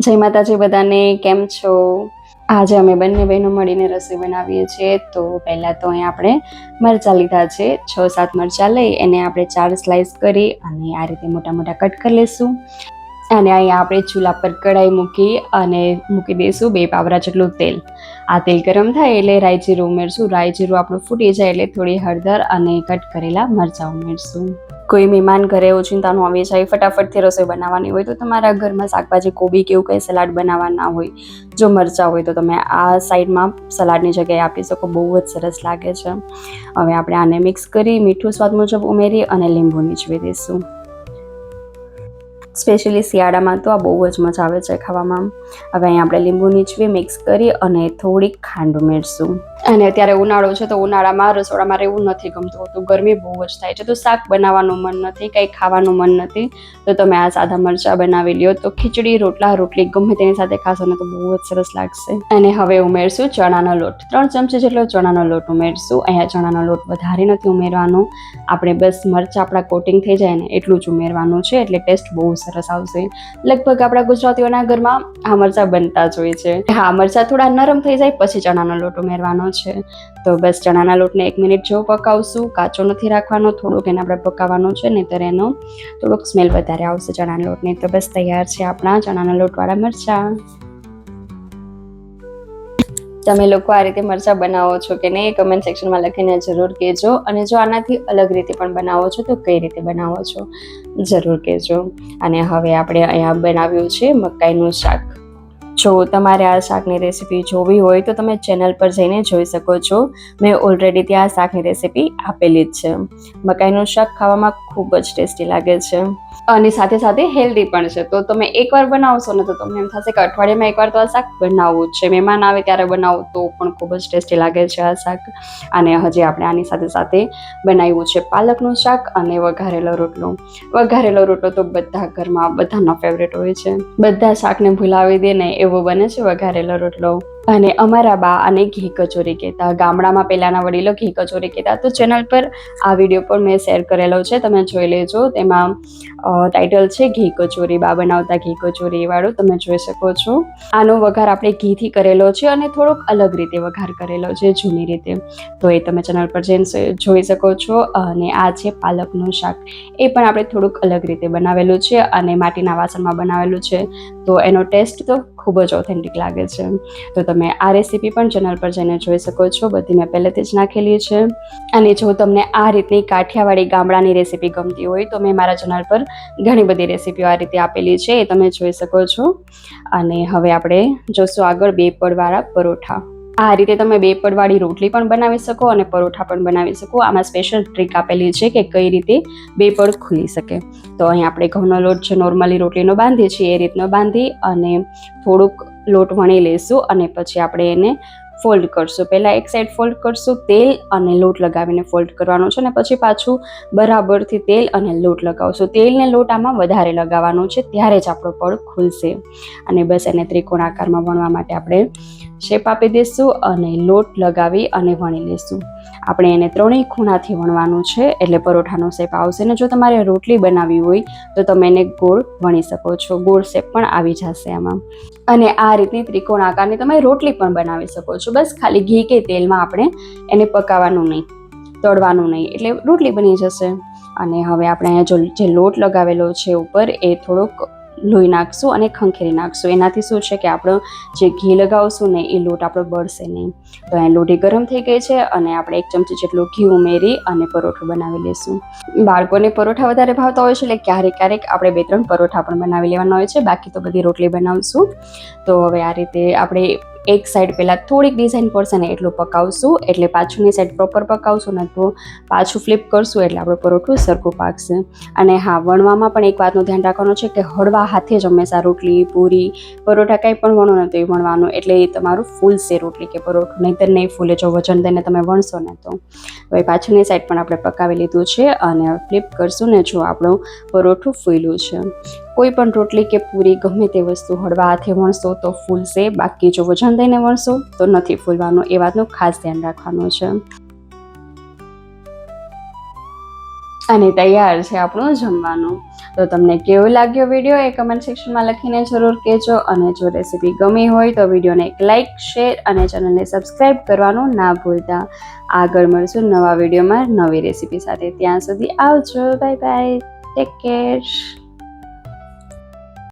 જય માતાજી બધાને, કેમ છો? આજે અમે બંને બહેનો મળીને રસોઈ બનાવીએ છીએ. તો પહેલાં તો અહીં આપણે મરચાં લીધા છે, 6-7 મરચાં લઈ એને આપણે 4 સ્લાઇસ કરી અને આ રીતે મોટા મોટા કટ કરી લઈશું. અને અહીંયા આપણે ચૂલા પર કઢાઈ મૂકી દઈશું 2 પાવરા જેટલું તેલ. આ તેલ ગરમ થાય એટલે રાઈ જીરું ઉમેરશું. રાઈ જીરું આપણું ફૂટી જાય એટલે થોડી હળદર અને કટ કરેલા મરચાં ઉમેરશું. કોઈ મહેમાન ઘરે ઓચિંતાનું આવી જાય, ફટાફટથી રસોઈ બનાવવાની હોય તો તમારા ઘરમાં શાકભાજી, કોબી કે એવું કંઈ સલાડ બનાવવાના હોય, જો મરચાં હોય તો તમે આ સાઈડમાં સલાડની જગ્યાએ આપી શકો, બહુ જ સરસ લાગે છે. હવે આપણે આને મિક્સ કરી મીઠું સ્વાદ મુજબ ઉમેરી અને લીંબુ નીચવી દઈશું. સ્પેશિયલી શિયાળામાં તો આ બહુ જ મજા આવે છે ખાવામાં. હવે અહીં આપણે લીંબુ નીચવી મિક્સ કરી અને થોડીક ખાંડ ઉમેરશું. અને અત્યારે ઉનાળો છે તો ઉનાળામાં રસોડામાં રહેવું નથી ગમતું હોતું, ગરમી બહુ જ થાય છે, તો શાક બનાવવાનું મન નથી, કંઈ ખાવાનું મન નથી, તો તમે આ સાદા મરચાં બનાવી લ્યો તો ખીચડી, રોટલા, રોટલી ગમે તેની સાથે ખાશો ને તો બહુ જ સરસ લાગશે. અને હવે ઉમેરશું ચણાનો લોટ. 3 ચમચી જેટલો ચણાનો લોટ ઉમેરશું. અહીંયા ચણાનો લોટ વધારે નથી ઉમેરવાનો, આપણે બસ મરચાં આપણા કોટિંગ થઈ જાય ને એટલું જ ઉમેરવાનું છે, એટલે ટેસ્ટ બહુ સરસ આવશે. લગભગ આપણા ગુજરાતીઓના ઘરમાં આ મરચાં બનતા જ હોય છે. હા, મરચાં થોડા નરમ થઈ જાય પછી ચણાનો લોટ ઉમેરવાનો છે. તો બસ ચણાના લોટને 1 મિનિટ જેવું પકાવશું. કાચો નથી રાખવાનો, થોડુંક એને આપણે પકાવવાનો છે, નહીંતર એનો થોડોક સ્મેલ વધારે આવશે ચણાના લોટની. તો બસ તૈયાર છે આપણા ચણાના લોટવાળા મરચાં. તમે લોકો આ રીતે મરચાં બનાવો છો કે નહીં, કમેન્ટ સેક્શનમાં લખીને જરૂર કહેજો. અને જો આનાથી અલગ રીતે પણ બનાવો છો તો કઈ રીતે બનાવો છો જરૂર કહેજો. અને હવે આપણે અહીંયા બનાવ્યું છે મકાઈનું શાક. જો તમારે આ શાકની રેસીપી જોવી હોય તો તમે ચેનલ પર જઈને જોઈ શકો છો. મેં ઓલરેડી ત્યાં શાકની રેસીપી આપેલી જ છે. મકાઈનું શાક ખાવામાં ખૂબ જ ટેસ્ટી લાગે છે અને સાથે સાથે હેલ્ધી પણ છે. તો તમે એકવાર બનાવશો ને તો તમને એમ થશે કે અઠવાડિયામાં એકવાર તો આ શાક બનાવવું જ છે. મહેમાન આવે ત્યારે બનાવો તો પણ ખૂબ જ ટેસ્ટી લાગે છે આ શાક. અને હજી આપણે આની સાથે સાથે બનાવ્યું છે પાલકનું શાક અને વઘારેલો રોટલો. વઘારેલો રોટલો તો બધા ઘરમાં બધાનો ફેવરેટ હોય છે, બધા શાકને ભૂલાવી દે ને એવો બને છે વઘારેલો રોટલો. અને અમારા બા અને ઘી કચોરી કહેતા, ગામડામાં પહેલાના વડીલો ઘી કચોરી કહેતા. તો ચેનલ પર આ વિડીયો પણ મેં શેર કરેલો છે, તમે જોઈ લેજો. તેમાં ટાઇટલ છે ઘી કચોરી, બા બનાવતા ઘી કચોરી વાળું, તમે જોઈ શકો છો. આનો વઘાર આપણે ઘીથી કરેલો છે અને થોડોક અલગ રીતે વઘાર કરેલો છે, જૂની રીતે. તો એ તમે ચેનલ પર જઈને જોઈ શકો છો. અને આ છે પાલકનું શાક, એ પણ આપણે થોડુંક અલગ રીતે બનાવેલું છે અને માટીના વાસણમાં બનાવેલું છે, તો એનો ટેસ્ટ તો ખૂબ જ ઓથેન્ટિક લાગે છે. તો તમે આ રેસીપી પણ ચેનલ પર જઈને જોઈ શકો છો, બધી મેં પહેલેથી જ નાખેલી છે. અને જો તમને આ રીતની કાઠિયાવાડી ગામડાની રેસીપી ગમતી હોય તો મેં મારા ચેનલ પર ઘણી બધી રેસીપીઓ આ રીતે આપેલી છે, એ તમે જોઈ શકો છો. અને હવે આપણે જોશું આગળ 2 પડવાળા પરોઠા. આ રીતે તમે 2 પડવાળી રોટલી પણ બનાવી શકો અને પરોઠા પણ બનાવી શકો. આમાં સ્પેશિયલ ટ્રીક આપેલી છે કે કઈ રીતે 2 પડ ખુલી શકે. તો અહીં આપણે ઘઉંનો લોટ છે, નોર્મલી રોટલીનો બાંધીએ છીએ એ રીતનો બાંધી અને થોડુંક લોટ વણી લઈશું અને પછી આપણે એને ફોલ્ડ કરશું. પહેલાં એક સાઈડ ફોલ્ડ કરશું, તેલ અને લોટ લગાવીને ફોલ્ડ કરવાનું છે, અને પછી પાછું બરાબરથી તેલ અને લોટ લગાવશું. તેલ ને લોટ આમાં વધારે લગાવવાનું છે, ત્યારે જ આપણો પડ ખુલશે. અને બસ એને ત્રિકોણ આકારમાં વણવા માટે આપણે શેપ આપી દઈશું અને લોટ લગાવી અને વણી લઈશું. આપણે એને 3 ખૂણાથી વણવાનું છે, એટલે પરોઠાનો શેપ આવશે. ને જો તમારે રોટલી બનાવવી હોય તો તમે એને ગોળ વણી શકો છો, ગોળ શેપ પણ આવી જશે આમાં. અને આ રીતની ત્રિકોણ આકારની તમે રોટલી પણ બનાવી શકો છો. બસ ખાલી ઘી કે તેલમાં આપણે એને પકાવવાનું નહીં, તળવાનું નહીં, એટલે રોટલી બની જશે. અને હવે આપણે અહીંયા જે લોટ લગાવેલો છે ઉપર એ થોડોક લોહી નાખશું અને ખંખેરી નાખશું. એનાથી શું છે કે આપણો જે ઘી લગાવશું ને એ લોટ આપણો બળશે નહીં. તો અહીં લોટી ગરમ થઈ ગઈ છે અને આપણે 1 ચમચી જેટલું ઘી ઉમેરી અને પરોઠું બનાવી લઈશું. બાળકોને પરોઠા વધારે ભાવતા હોય છે, એટલે ક્યારેક આપણે 2-3 પરોઠા પણ બનાવી લેવાના હોય છે, બાકી તો બધી રોટલી બનાવશું. તો હવે આ રીતે આપણે એક સાઈડ પહેલાં થોડીક ડિઝાઇન પડશે ને એટલું પકાવશું, એટલે પાછળની સાઈડ પ્રોપર પકાવશું ને તો પાછું ફ્લિપ કરશું એટલે આપણું પરોઠું સરખું પાકશે. અને હા, વણવામાં પણ એક વાતનું ધ્યાન રાખવાનું છે કે હળવા હાથે જ હંમેશા રોટલી, પૂરી, પરોઠા કંઈ પણ વણો ને તો એ વણવાનું, એટલે એ તમારું ફૂલશે રોટલી કે પરોઠું, નહીંતર નહીં ફૂલે જો વજન દઈને તમે વણશો ને તો. હવે પાછળની સાઈડ પણ આપણે પકાવી લીધું છે અને ફ્લિપ કરશું ને જો આપણું પરોઠું ફૂલ્યું છે. કોઈ પણ રોટલી કે પૂરી ગમે તે વસ્તુ હળવા હાથે વણશો તો ફૂલશે, બાકી જો વજન દઈને વણશો તો નથી ફૂલવાનું, એ વાતનું ખાસ ધ્યાન રાખવાનું છે. અને તૈયાર છે આપણું જમવાનું. તો તમને કેવું લાગ્યો વિડીયો એ કમેન્ટ સેક્શનમાં લખીને જરૂર કહેજો. અને જો રેસીપી ગમી હોય તો વિડીયોને એક લાઇક, શેર અને ચેનલને સબસ્ક્રાઈબ કરવાનું ના ભૂલતા. આગળ મળશું નવા વિડીયોમાં નવી રેસીપી સાથે. ત્યાં સુધી આવજો. Bye bye. Take care.